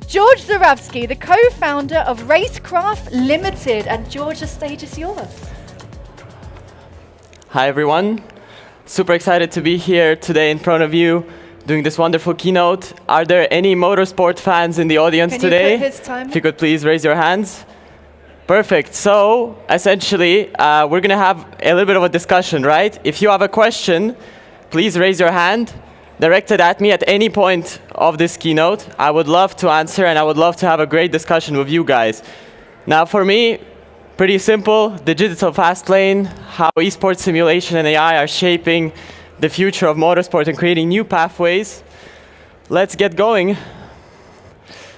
George Zhuravskiy, the co-founder of Racecraft Limited. And George, the stage is yours. Hi everyone. Super excited to be here today in front of you doing this wonderful keynote. Are there any motorsport fans in the audience today? Can you put his timer? If you could please raise your hands. Perfect. So essentially, we're going to have a little bit of a discussion, right? If you have a question, please raise your hand, directed at me at any point of this keynote. I would love to answer, and I would love to have a great discussion with you guys. Now, for me, pretty simple, the digital fast lane, how esports simulation and AI are shaping the future of motorsport and creating new pathways. Let's get going.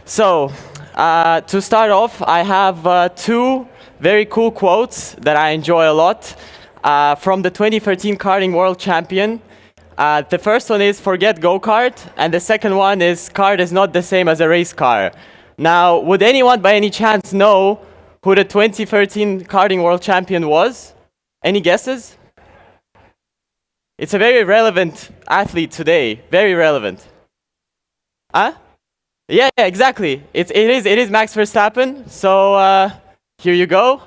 So, to start off, I have two very cool quotes that I enjoy a lot from the 2013 karting world champion. The first one is, forget go-kart, and the second one is, kart is not the same as a race car. Now, would anyone by any chance know who the 2013 karting world champion was? Any guesses? It's a very relevant athlete today, very relevant. Huh? Yeah, exactly. It is Max Verstappen. So here you go.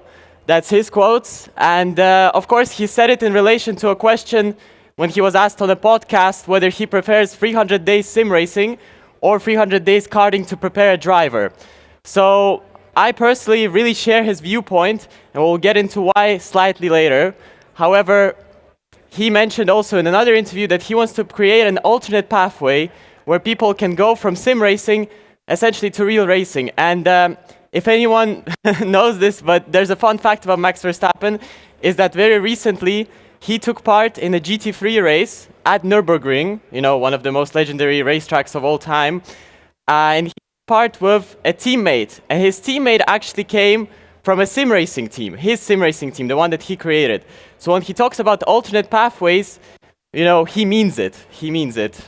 That's his quotes. And of course, he said it in relation to a question when he was asked on a podcast whether he prefers 300 days sim racing or 300 days karting to prepare a driver. So I personally really share his viewpoint, and we'll get into why slightly later. However, he mentioned also in another interview that he wants to create an alternate pathway where people can go from sim racing essentially to real racing. And if anyone knows this, but there's a fun fact about Max Verstappen, is that very recently he took part in a GT3 race at Nürburgring, you know, one of the most legendary racetracks of all time. And he took part with a teammate, and his teammate actually came from a sim racing team, his sim racing team, the one that he created. So when he talks about alternate pathways, you know, he means it. He means it.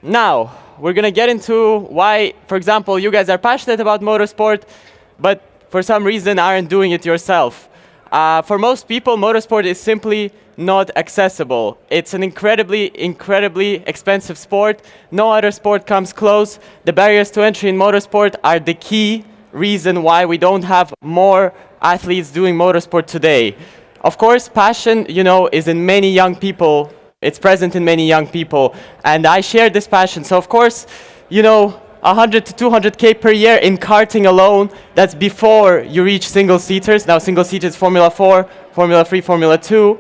Now, we're going to get into why, for example, you guys are passionate about motorsport, but for some reason aren't doing it yourself. For most people, motorsport is simply not accessible. It's an incredibly expensive sport. No other sport comes close. The barriers to entry in motorsport are the key reason why we don't have more athletes doing motorsport today. Of course, passion, you know, is in many young people. It's present in many young people, and I share this passion. So of course, you know, 100 to 200K per year in karting alone, that's before you reach single-seaters. Now single-seaters, Formula 4, Formula 3, Formula 2.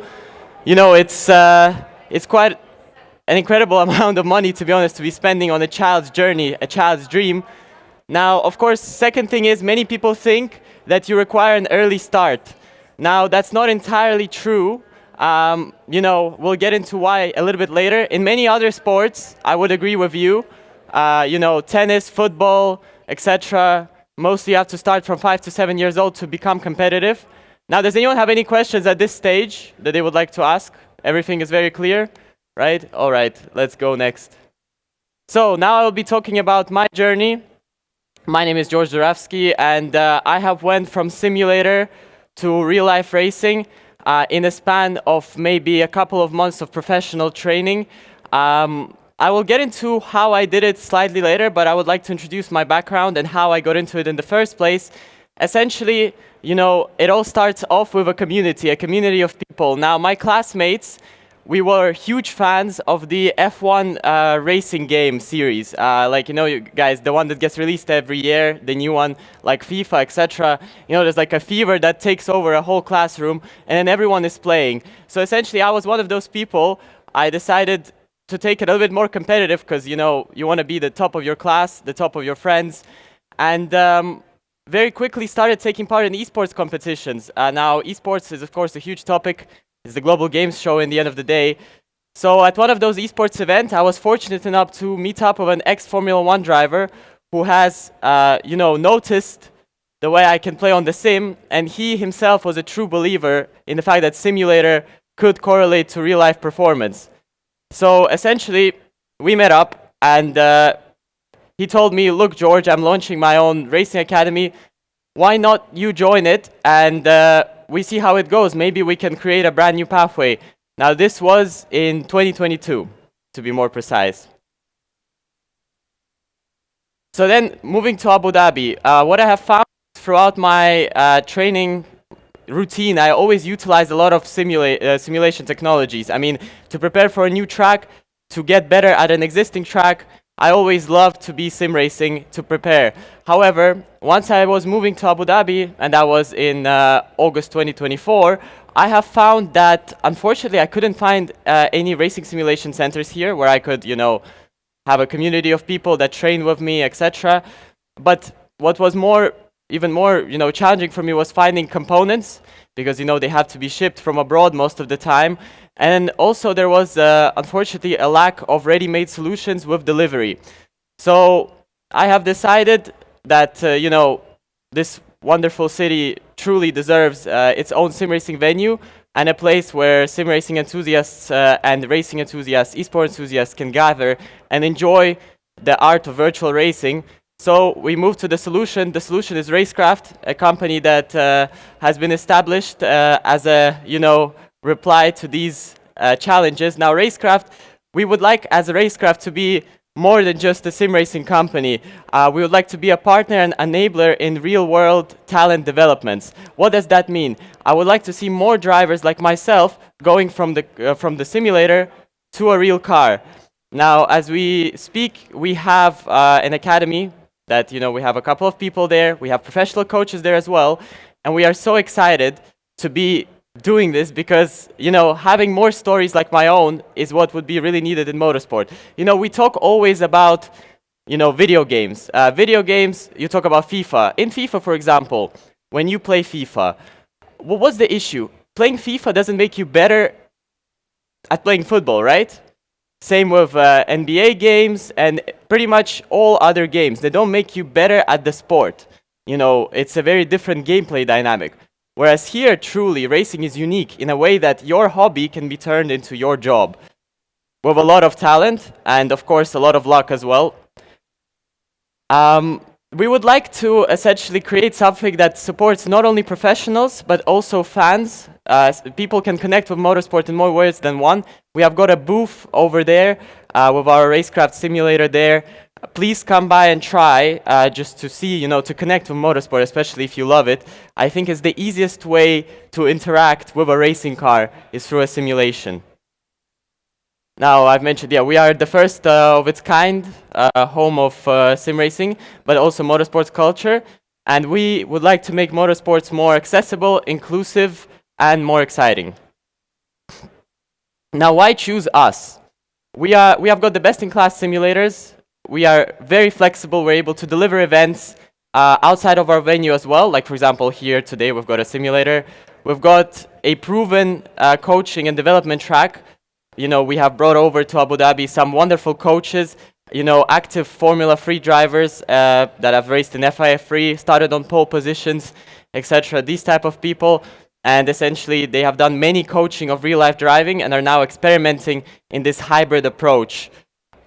You know, it's quite an incredible amount of money, to be honest, to be spending on a child's journey, a child's dream. Now, of course, second thing is many people think that you require an early start. Now, that's not entirely true. You know, we'll get into why a little bit later. In many other sports, I would agree with you. You know, tennis, football, etc. Mostly you have to start from 5 to 7 years old to become competitive. Now, does anyone have any questions at this stage that they would like to ask? Everything is very clear, right? All right, let's go next. So now I will be talking about my journey. My name is George Zhuravskiy, and I have went from simulator to real-life racing in a span of maybe a couple of months of professional training. I will get into how I did it slightly later, but I would like to introduce my background and how I got into it in the first place. Essentially, you know, it all starts off with a community of people. Now, my classmates, we were huge fans of the F1 racing game series. Like, you know, you guys, the one that gets released every year, the new one, like FIFA, etc. You know, there's like a fever that takes over a whole classroom, and then everyone is playing. So essentially, I was one of those people. I decided to take it a little bit more competitive because, you know, you want to be the top of your class, the top of your friends. And very quickly started taking part in esports competitions. Now, esports is, of course, a huge topic. It's the global games show in the end of the day. So at one of those esports events, I was fortunate enough to meet up with an ex-Formula 1 driver who has, you know, noticed the way I can play on the sim, and he himself was a true believer in the fact that simulator could correlate to real-life performance. So essentially, we met up, and he told me, look, George, I'm launching my own racing academy. Why not you join it, and we see how it goes. Maybe we can create a brand new pathway. Now, this was in 2022, to be more precise. So then, moving to Abu Dhabi, what I have found throughout my training routine, I always utilize a lot of simulation technologies. I mean, to prepare for a new track, to get better at an existing track, I always love to be sim racing to prepare. However, once I was moving to Abu Dhabi, and that was in August 2024, I have found that unfortunately I couldn't find any racing simulation centers here where I could, have a community of people that train with me, etc. But what was even more, challenging for me was finding components because, they have to be shipped from abroad most of the time. And also there was, unfortunately, a lack of ready-made solutions with delivery. So I have decided that, this wonderful city truly deserves its own sim racing venue and a place where sim racing enthusiasts and racing enthusiasts, esports enthusiasts can gather and enjoy the art of virtual racing. So we moved to the solution. The solution is Racecraft, a company that has been established as a, reply to these challenges. Now, Racecraft, we would like, as a Racecraft, to be more than just a sim racing company. We would like to be a partner and enabler in real-world talent developments. What does that mean? I would like to see more drivers like myself going from the simulator to a real car. Now, as we speak, we have an academy that, we have a couple of people there. We have professional coaches there as well. And we are so excited to be doing this because, having more stories like my own is what would be really needed in motorsport. We talk always about, video games. Video games, you talk about FIFA. In FIFA, for example, when you play FIFA, what's the issue? Playing FIFA doesn't make you better at playing football, right? Same with NBA games and pretty much all other games. They don't make you better at the sport. It's a very different gameplay dynamic. Whereas here, truly, racing is unique in a way that your hobby can be turned into your job. With a lot of talent and, of course, a lot of luck as well. We would like to essentially create something that supports not only professionals, but also fans. People can connect with motorsport in more ways than one. We have got a booth over there with our Racecraft simulator there. Please come by and try just to see, to connect with motorsport, especially if you love it. I think it's the easiest way to interact with a racing car is through a simulation. Now, I've mentioned, we are the first of its kind home of sim racing, but also motorsports culture. And we would like to make motorsports more accessible, inclusive, and more exciting. Now, why choose us? We have got the best-in-class simulators. We are very flexible. We're able to deliver events outside of our venue as well. Like, for example, here today, we've got a simulator. We've got a proven coaching and development track. We have brought over to Abu Dhabi some wonderful coaches, active Formula 3 drivers that have raced in FIA 3, started on pole positions, etc. These type of people. And essentially, they have done many coaching of real-life driving and are now experimenting in this hybrid approach.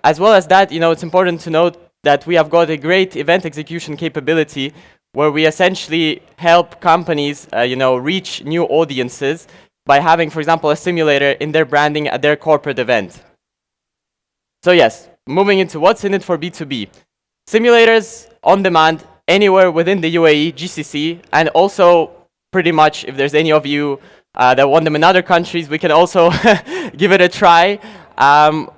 As well as that, it's important to note that we have got a great event execution capability where we essentially help companies, reach new audiences by having, for example, a simulator in their branding at their corporate event. So yes, moving into what's in it for B2B. Simulators on demand anywhere within the UAE, GCC, and also pretty much if there's any of you that want them in other countries, we can also give it a try.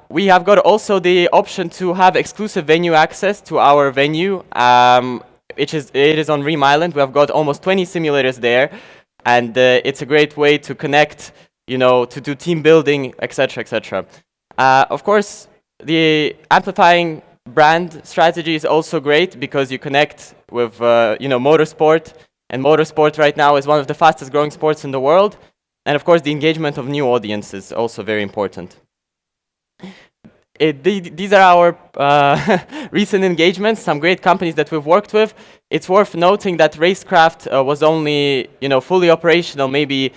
We have got also the option to have exclusive venue access to our venue. It is on Reem Island. We have got almost 20 simulators there. And it's a great way to connect, to do team building, etc., etc. Of course, the amplifying brand strategy is also great because you connect with, motorsport. And motorsport right now is one of the fastest growing sports in the world. And of course, the engagement of new audiences is also very important. These are our recent engagements, some great companies that we've worked with. It's worth noting that Racecraft was only, fully operational maybe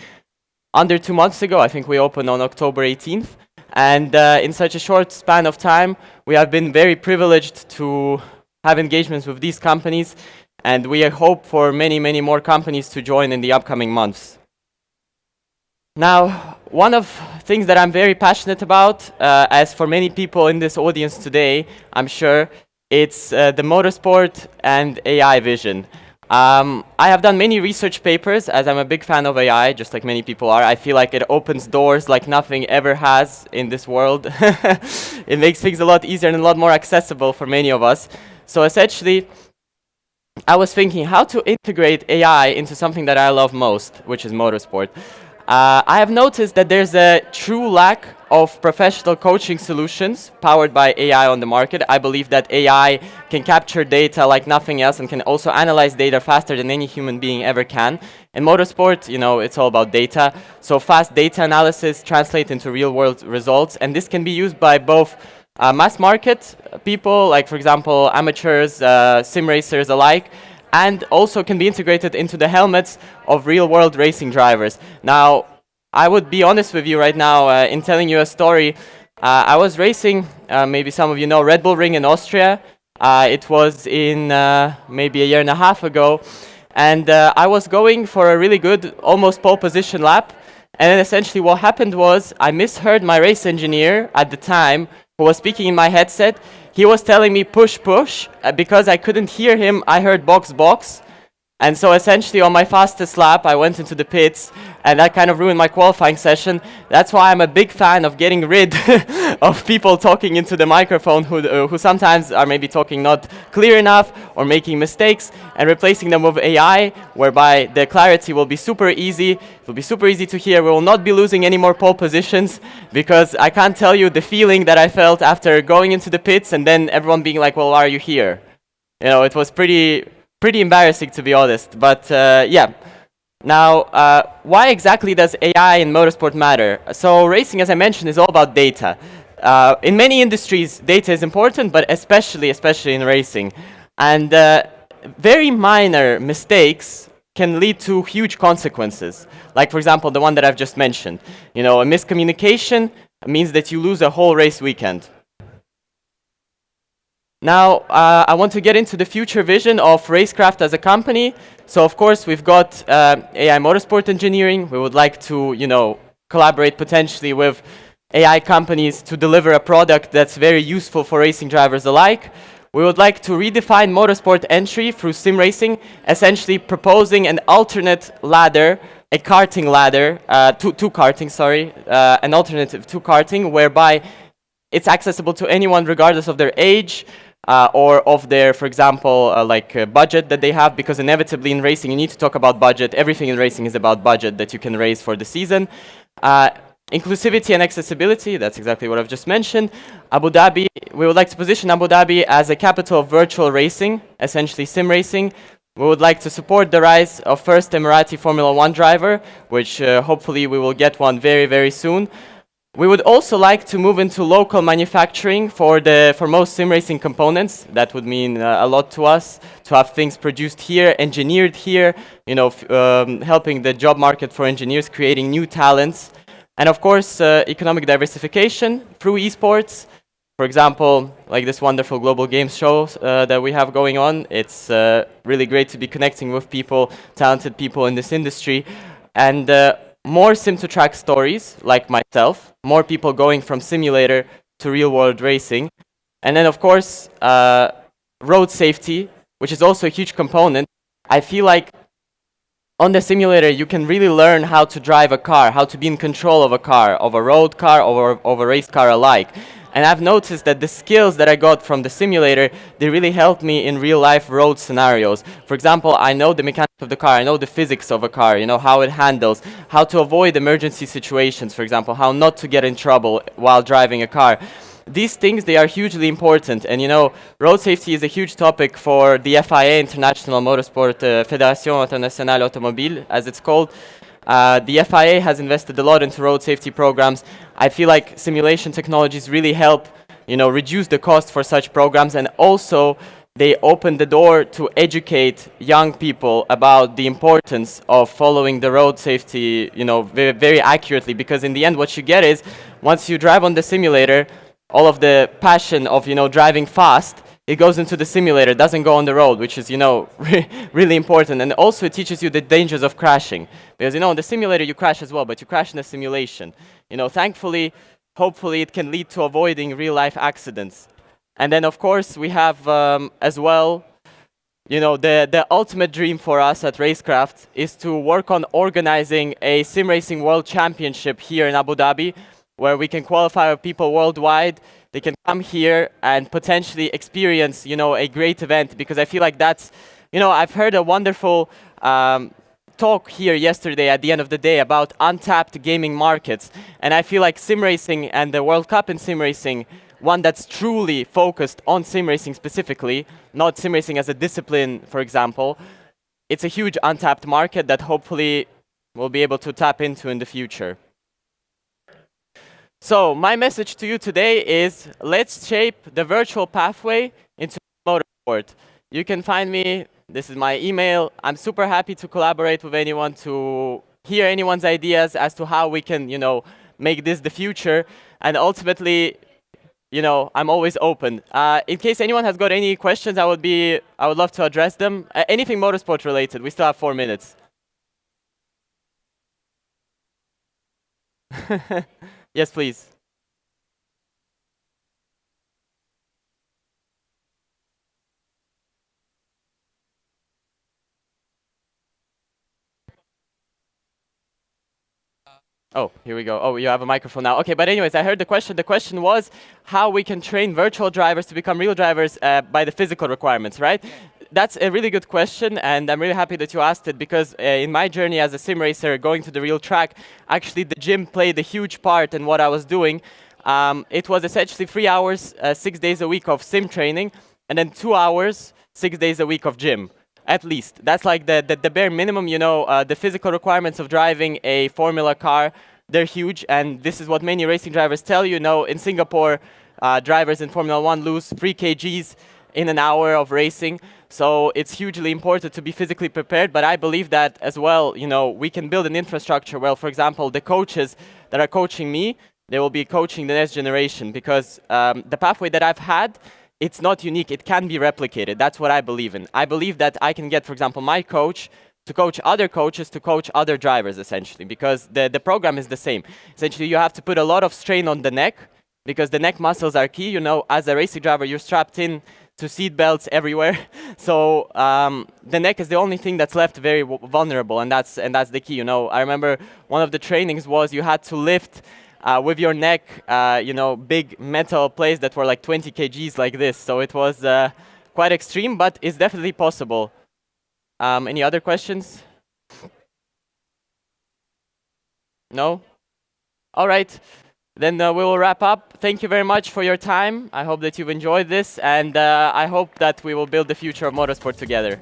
under 2 months ago. I think we opened on October 18th. And in such a short span of time, we have been very privileged to have engagements with these companies. And we hope for many, many more companies to join in the upcoming months. Now, one of things that I'm very passionate about, as for many people in this audience today, I'm sure, It's the motorsport and AI vision. I have done many research papers, as I'm a big fan of AI, just like many people are. I feel like it opens doors like nothing ever has in this world. It makes things a lot easier and a lot more accessible for many of us. So essentially, I was thinking how to integrate AI into something that I love most, which is motorsport. I have noticed that there's a true lack of professional coaching solutions powered by AI on the market. I believe that AI can capture data like nothing else and can also analyze data faster than any human being ever can. In motorsport, it's all about data. So fast data analysis translates into real-world results, and this can be used by both mass market people, like for example amateurs, sim racers alike, and also can be integrated into the helmets of real-world racing drivers. Now, I would be honest with you right now in telling you a story. I was racing, maybe some of you know, Red Bull Ring in Austria. It was in maybe a year and a half ago, and I was going for a really good, almost pole position lap, and then essentially what happened was I misheard my race engineer at the time, who was speaking in my headset. He was telling me push, push. Because I couldn't hear him, I heard box, box. And so essentially on my fastest lap, I went into the pits, and that kind of ruined my qualifying session. That's why I'm a big fan of getting rid of people talking into the microphone who sometimes are maybe talking not clear enough or making mistakes, and replacing them with AI, whereby the clarity will be super easy. It will be super easy to hear. We will not be losing any more pole positions, because I can't tell you the feeling that I felt after going into the pits and then everyone being like, well, why are you here? It was pretty embarrassing, to be honest. But yeah. Now, why exactly does AI in motorsport matter? So racing, as I mentioned, is all about data. In many industries, data is important, but especially in racing. And very minor mistakes can lead to huge consequences. Like, for example, the one that I've just mentioned. A miscommunication means that you lose a whole race weekend. Now, I want to get into the future vision of Racecraft as a company. So, of course, we've got AI motorsport engineering. We would like to, collaborate potentially with AI companies to deliver a product that's very useful for racing drivers alike. We would like to redefine motorsport entry through sim racing, essentially proposing an alternate ladder, a karting ladder, to karting, sorry, an alternative to karting, whereby it's accessible to anyone regardless of their age, or of their, for example, budget that they have, because inevitably in racing you need to talk about budget. Everything in racing is about budget that you can raise for the season. Inclusivity and accessibility, that's exactly what I've just mentioned. Abu Dhabi, we would like to position Abu Dhabi as a capital of virtual racing, essentially sim racing. We would like to support the rise of first Emirati Formula 1 driver, which hopefully we will get one very, very soon. We would also like to move into local manufacturing for most sim racing components. That would mean a lot to us, to have things produced here, engineered here, helping the job market for engineers, creating new talents. And of course, economic diversification through esports. For example, like this wonderful global games show that we have going on. It's really great to be connecting with people, talented people in this industry. And more sim-to-track stories, like myself, more people going from simulator to real-world racing. And then, of course, road safety, which is also a huge component. I feel like on the simulator, you can really learn how to drive a car, how to be in control of a car, of a road car, or of a race car alike. And I've noticed that the skills that I got from the simulator, they really helped me in real-life road scenarios. For example, I know the mechanics of the car, I know the physics of a car, how it handles, how to avoid emergency situations, for example, how not to get in trouble while driving a car. These things, they are hugely important. And road safety is a huge topic for the FIA, International Motorsport Fédération Internationale Automobile, as it's called. The FIA has invested a lot into road safety programs. I feel like simulation technologies really help, reduce the cost for such programs, and also they open the door to educate young people about the importance of following the road safety, very, very accurately. Because in the end, what you get is, once you drive on the simulator, all of the passion of, driving fast, it goes into the simulator, doesn't go on the road, which is, really important. And also it teaches you the dangers of crashing. Because, in the simulator you crash as well, but you crash in a simulation. Thankfully, hopefully it can lead to avoiding real-life accidents. And then, of course, we have as well, you know, the ultimate dream for us at Racecraft is to work on organizing a sim racing world championship here in Abu Dhabi, where we can qualify people worldwide. They can come here and potentially experience, you know, a great event, because I feel like that's, you know, I've heard a wonderful talk here yesterday at the end of the day about untapped gaming markets, and I feel like sim racing and the World Cup in sim racing, one that's truly focused on sim racing specifically, not sim racing as a discipline, for example, it's a huge untapped market that hopefully we'll be able to tap into in the future. So my message to you today is, let's shape the virtual pathway into motorsport. You can find me, this is my email. I'm super happy to collaborate with anyone, to hear anyone's ideas as to how we can, you know, make this the future. And ultimately, you know, I'm always open. In case anyone has got any questions, I would love to address them. Anything motorsport related, we still have 4 minutes. Yes, please. Oh, here we go. Oh, you have a microphone now. Okay, but anyways, I heard the question. The question was how we can train virtual drivers to become real drivers by the physical requirements, right? That's a really good question, and I'm really happy that you asked it, because in my journey as a sim racer, going to the real track, actually the gym played a huge part in what I was doing. It was essentially 3 hours, 6 days a week of sim training, and then 2 hours, 6 days a week of gym. At least. That's like the bare minimum, you know, the physical requirements of driving a Formula car, they're huge, and this is what many racing drivers tell you. Know, in Singapore, drivers in Formula 1 lose 3 kgs in an hour of racing, so it's hugely important to be physically prepared, but I believe that as well, you know, we can build an infrastructure. Well, for example, the coaches that are coaching me, they will be coaching the next generation, because the pathway that I've had, it's not unique, it can be replicated. That's what I believe in. I believe that I can get, for example, my coach to coach other coaches to coach other drivers, essentially, because the program is the same. Essentially, you have to put a lot of strain on the neck, because the neck muscles are key. You know, as a racing driver, you're strapped in to seat belts everywhere. So the neck is the only thing that's left very vulnerable, and that's the key. You know, I remember one of the trainings was you had to lift with your neck, you know, big metal plates that were like 20 kgs like this. So it was quite extreme, but it's definitely possible. Any other questions? No? All right. Then we will wrap up. Thank you very much for your time. I hope that you've enjoyed this, and I hope that we will build the future of motorsport together.